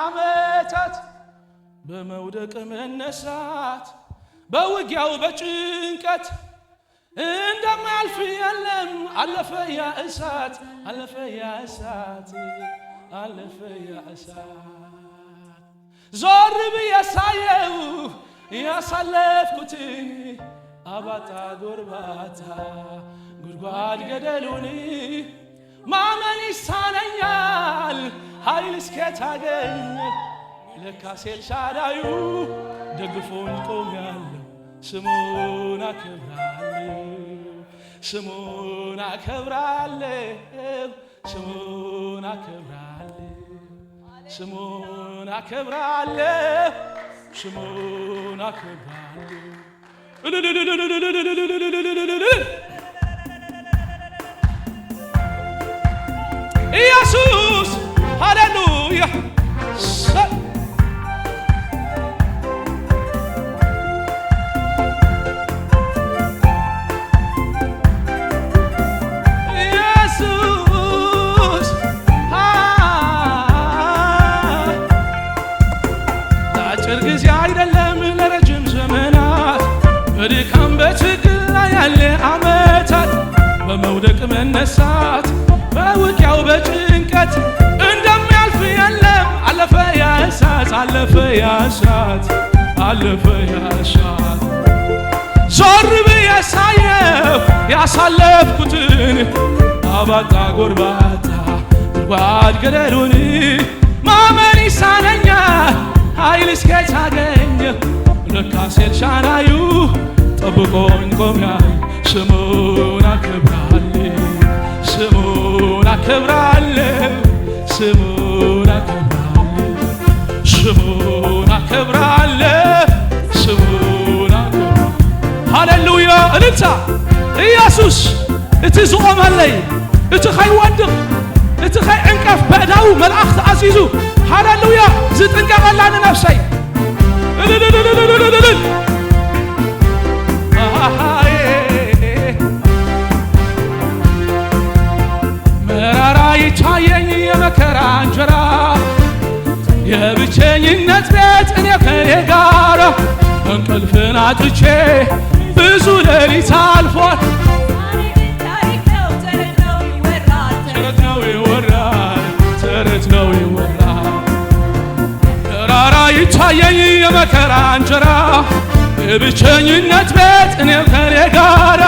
ዓመታት በመውደቅ መነሳት በውጊያው በጭንቀት እንደማያልፍ የለም አለፈ ያ እሳት አለፈ ያ እሳት አለፈ ያ እሳት ዞር ብዬ ሳየው ያሳለፍኩትን አባጣ ጎርባታ ጉድጓድ ገደሉን ማመን ይሳነኛል ኃይል እስከታገኝ ለካስ ኤልሻዳዩ ደግፎኝ ቆሜያለሁ ስሙን አከብራለሁ ስሙን አከብራለሁ ስሙን አከብራለሁ ስሙን አከብራለሁ ስሙን አከብራለሁ ኢየሱስ ሃሌሉያ ጊዜ አይደለም ለረጅም ዘመናት በድካም በትግል ላይ ያለ ዓመታት በመውደቅ መነሳት በውጊያው በጭንቀት እንደሚያልፍ የለም አለፈ ያ እሳት አለፈ ያ እሳት አለፈ ያ እሳት ዞር ብዬ ሳየው ያሳለፍኩትን አባጣ ጎርባታ ጉድጓድ ገደሉን ማመን ይሳነኛል ኃይል እስከታገኘሁ ለካስ ኤልሻዳዩ ጠብቆኝ ቆሜያለሁ ስሙን አከብራለሁ ስሙን አከብራለሁ ስሙን አከብራለሁ ስሙን አከብራለሁ ስሙን አከብራለሁ ሃሌሉያ እልልታ ኢየሱስ እቲ ዝቆመለይ እቲ ኸይወድቕ እቲ ኸይዕንቀፍ በእዳው መልአኽቲ ኣዚዙ ሃሌሉያ ዝጥንቀቐላኒ ነፍሰይ መራራ ይታየኝ የመከራ እንጀራ የብቸኝነት ቤት እኔ ከኔ ጋር እንቅልፍን አጥቼ ብዙ ሌሊት አልፏል ተረት ነው ይወራል ተረት ነው ይወራል መራራ ይታየኝ የመከራ እንጀራ የብቸኝነት ቤት እኔ ከኔ ጋር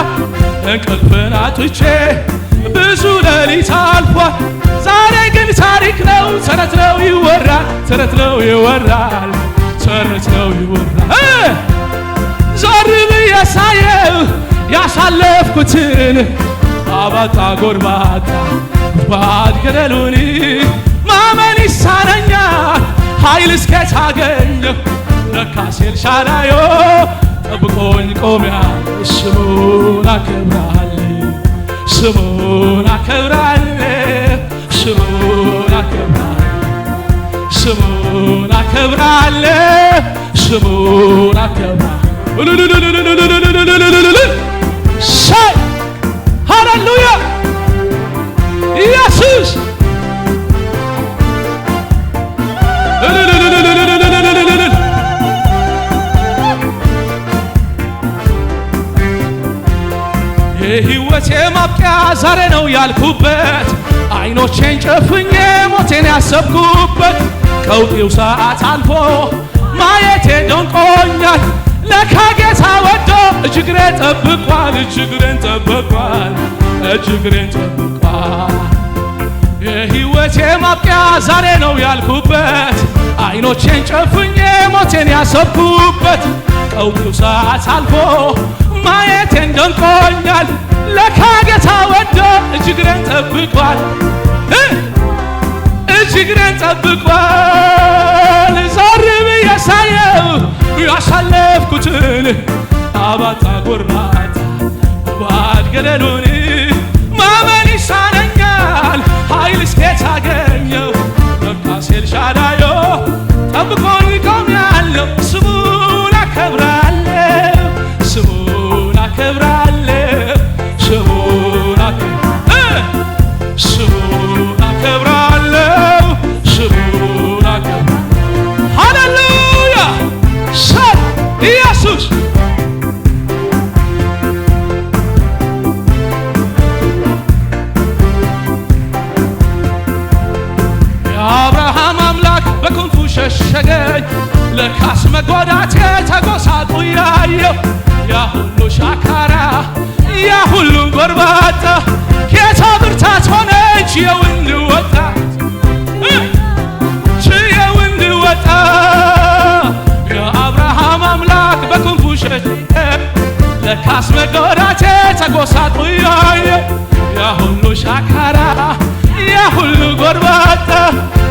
እንቅልፍን አጥቼ ብዙ ሌሊት አልፏል ዛሬ ግን ታሪክ ነው ተረት ነው ይወራል ተረት ነው ይወራል ተረት ነው ይወራል ዞር ብዬ ሳየው ያሳለፍኩትን አባጣ ጎርባታ ጉድጓድ ገደሉን ማመን ይሳነኛል ኃይል እስከታገኘሁ ለካስ ኤልሻዳዩ ጠብቆኝ ቆሜያለሁ ስሙን አከብራለሁ ስሙን አከብራለሁ ስሙን አከብራለሁ ስሙን አከብራለሁ ስሙን አከብራለሁ ሻይ ሃሌሉያ ኢየሱስ የሕይወቴ ማብቂያ ዛሬ ነው ያልኩበት አይኖቼን ጨፍኜ ሞቴን ያሰብኩበት ቀውጢው ሰዓት አልፎ ማየቴ ደንቆኛል ለካ ጌታ ወዶ እጅግሬን ጠብቋል እጅግሬን ጠብቋል እጅግሬን ጠብቋል የሕይወቴ ማብቂያ ዛሬ ነው ያልኩበት አይኖቼን ጨፍኜ ሞቴን ያሰብኩበት ቀውጢው ሰዓት አልፎ ማየቴን ደንቆኛል ለካ ጌታ ወዶ እጅግሬን ጠብቋል እጅግሬን ጠብቋል ዞር ብዬ ሳየው ያሳለፍኩትን አባጣ ጎርባታ ጉድጓድ ገደሉን ማመን ይሳነኛል ኃይል እስከታገኘሁ ለካስ ኤልሻዳዩ ጠብቆኝ ቆሜያለሁ ስሙን አከብራለሁ ስሙን አከብራለሁ ስሙን አከብራለሁ ስሙን አከብራለሁ ስሙን አከብራለሁ ለካስ መጎዳቴ ተጎሳቁ ያየው ያ ሁሉ ሻካራ ያ ሁሉ ጎርባጣ ጌታ ብርታት ሆነች የውንድ ወጣ የውንድ ወጣ የአብርሃም አምላክ በክንፉ ሸሸገ ለካስ መጎዳቴ ተጎሳቁ ያየው ያ ሁሉ ሻካራ ያ ሁሉ ጎርባጣ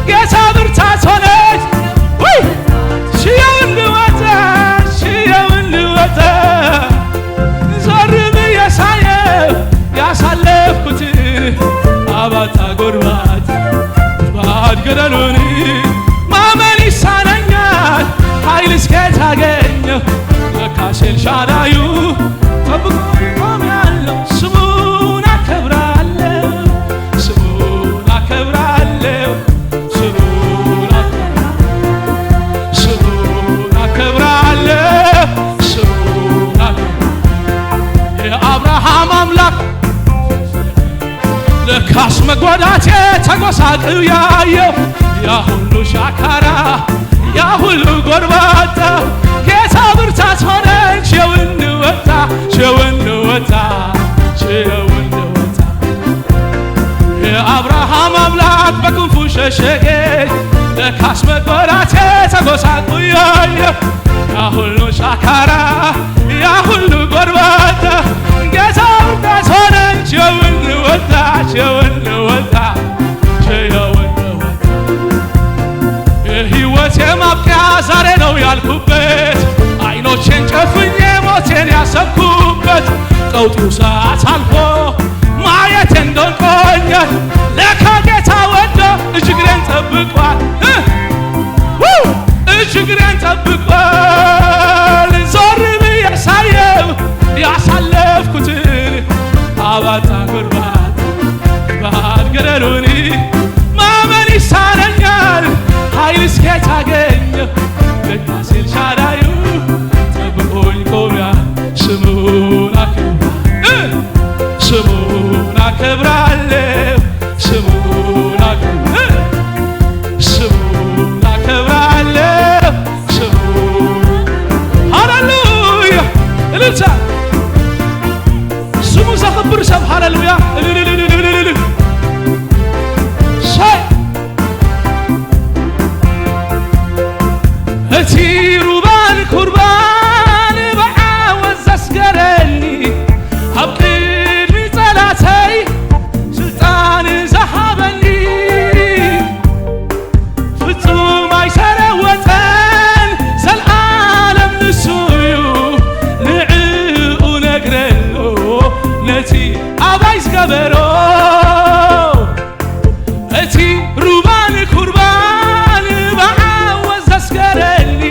ጌታ ብርታት ሆነች የውንድ ወጣ የውንድ ወጣ ዞር ብዬ ሳየው ያሳለፍኩት አባጣ ጎርባጣ ባድ ገደሉን ማመን ይሳነኛል ኃይል እስከየት አገኘሁ ለካስ ኤልሻዳዩ ጠብቆ ቆሜያለሁ ስሙን አከብራለሁ ስሙን አከብራለሁ ስሙን አከብራለሁ ስሙን የአብርሃም አምላክ ለካስ መጎዳቴ ተጎሳቅው ያየው ያ ሁሉ ሻካራ ያ ሁሉ ጎርባጣ ጌታ ብርታት ሆነች የውንድ ወጣ የውንድ ወጣ የውንድ ወጣ የአብርሃም አምላክ በክንፉ ሸሸገኝ ለካስ መጎዳቴ ተጎሳቁ ያየው ያ ሁሉ ሻካራ ያ ሁሉ ጎርባጣ ጌታ ብርታት ሆነች የውንድ ወጣ የውንድ ወጣ የውንድ ወጣ የሕይወቴ ማብቂያ ዛሬ ነው ያልኩበት አይኖቼን ጨፍኜ ሞቴን ያሰብኩበት ቀውጢው ሰዓት አልፎ ማየት እንደቆኛል ለካ ጌታ ወዶ እጅግሬን ጠብቋል እጅግሬን ጠብቋል ዞር ብዬ ሳየው ያሳለፍኩትን አባጣ ጎርባጣ ባድ ገደሉን ማመን ይሳነኛል ኃይል እስከየት አገኘሁ ለካስ ኤልሻዳዩ ጠብቆኝ ቆሜያለሁ ስሙን አከብራለሁ ስሙን አከብራለሁ ስሙን አከብራለሁ ስሙን ሃሌሉያ እልልታ ስሙ ዘኽብር ሰብ ሃሌሉያ እቲ ሩባን ኩርባን ብዓወት ዘስገረኒ ኣብ ቅድሚ ጸላተይ ስልጣን ዝሃበኒ ፍጹም ኣይተለወጠን ዘለዓለም ንሱ እዩ ንዕኡ ነግረሎ ነቲ ኣባይ ዝገበሮ እቲ ሩባን ኩርባን ብዓወት ዘስገረኒ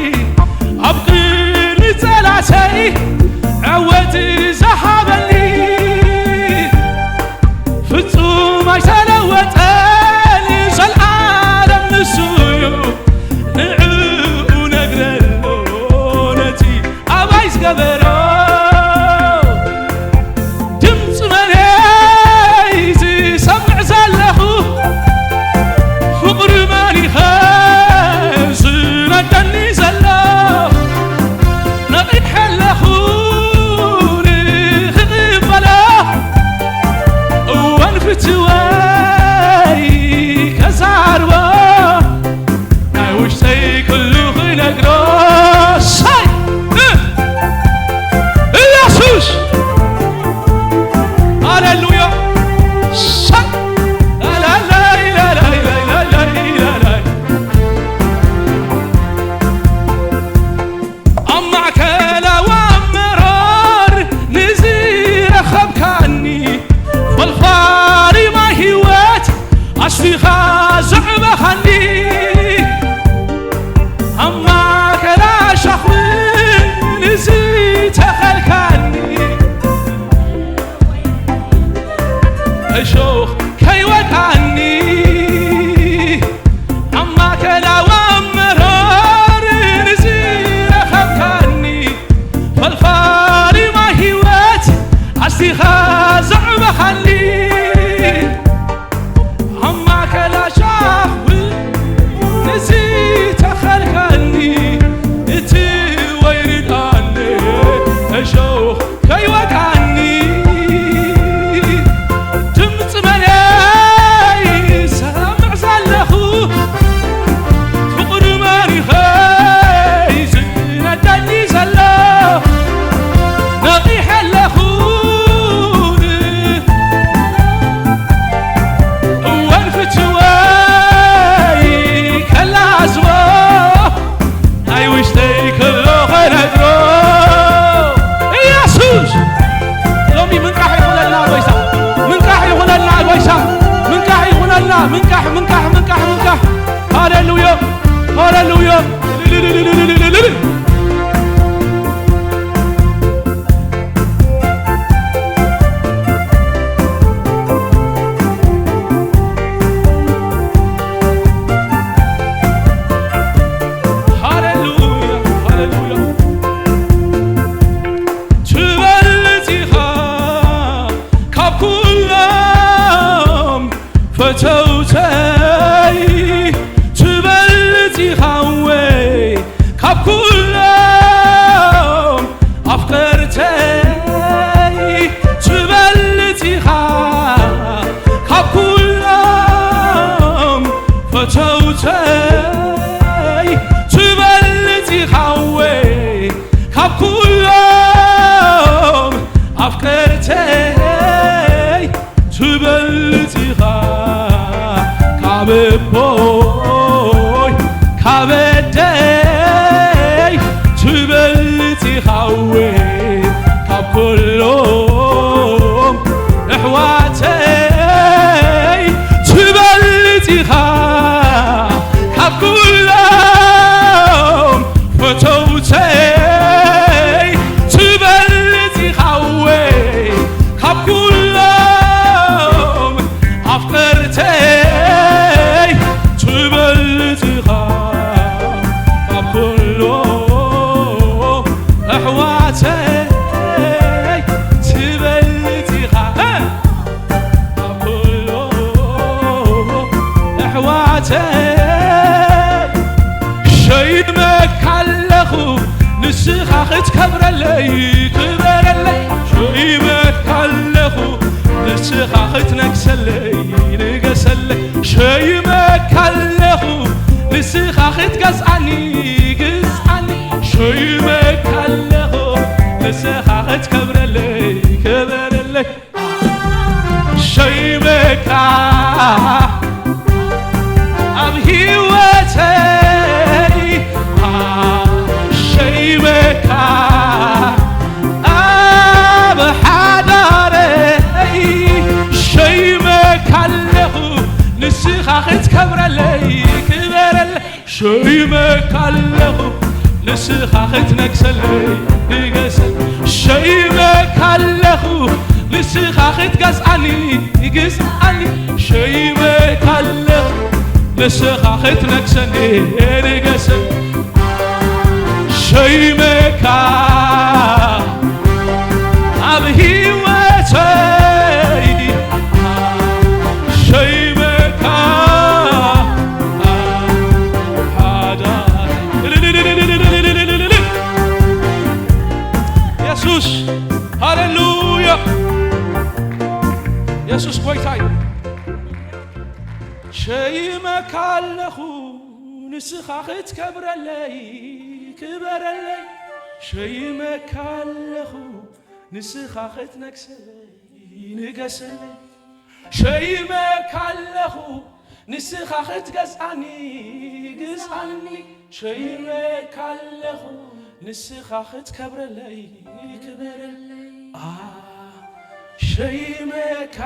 ትበልጽ ይኻወይ ካብ ኩሎም ኣፍቀርተይ ትበልጽ ኢኻ ካብ እቦይ ካብ ኣደይ ትበልጽ ይኻወይ ካብ ኩሎም ኣሕዋተይ ትበልጽ ኢኻ ካብ ኩሎም ፈተውተይ ትበልጽ ይኻወይ ካብ ኩሎም ኣፍቀርተይ ትበልጽ ኢኻ ካብ ኩሎም ኣሕዋተይ ትበልጽ ኢኻ ካብ ኩሎም ኣሕዋተይ ሸይመካ ኣለኹ ንስኻ ክትከብረለይ ክበረለይ ሸይመካ ኣለኹ ንስኻ ክትነግሰለይ ንገሰለይ ሸይመካ ኣለኹ ንስኻ ክትገዝኣኒ ግዝኣኒ ሸይመካ ኣለኹ ንስኻ ክትከብረለይ ክበረለይ ሸይመካ ኣብ ሂወተይ ሸይመካ ኣብ ሓዳረይ ሸይመካ ኣለኹ ንስኻ ክትከብረለይ ክበረለይ ሸይመካ ኣለኹ ንስኻ ክትነግሰለይ ንገሰለይ ሸይመካ ኣለኹ ንስኻ ክትገዝኣኒ ግዝኣኒ ሸይመካ ኣለኹ ንስኻ ክትነግሰኒ ንገሰኒ ሸይመካ ኣብ ሂወተይ ሸይመካ ሓዳር ኢየሱስ ሃሌሉያ ኢየሱስ ጐይታይ ሸይመካ ኣለኹ ንስኻ ክትከብረለይ ክበረለይ ሸይመካ ኣለኹ ንስኻ ክትነግሰለይ ንገሰለይ ሸይመካ ኣለኹ ንስኻ ክትገዝኣኒ ግዝኣኒ ሸይመካ ኣለኹ ንስኻ ክትከብረለይ ክበረለይ ሸይመካ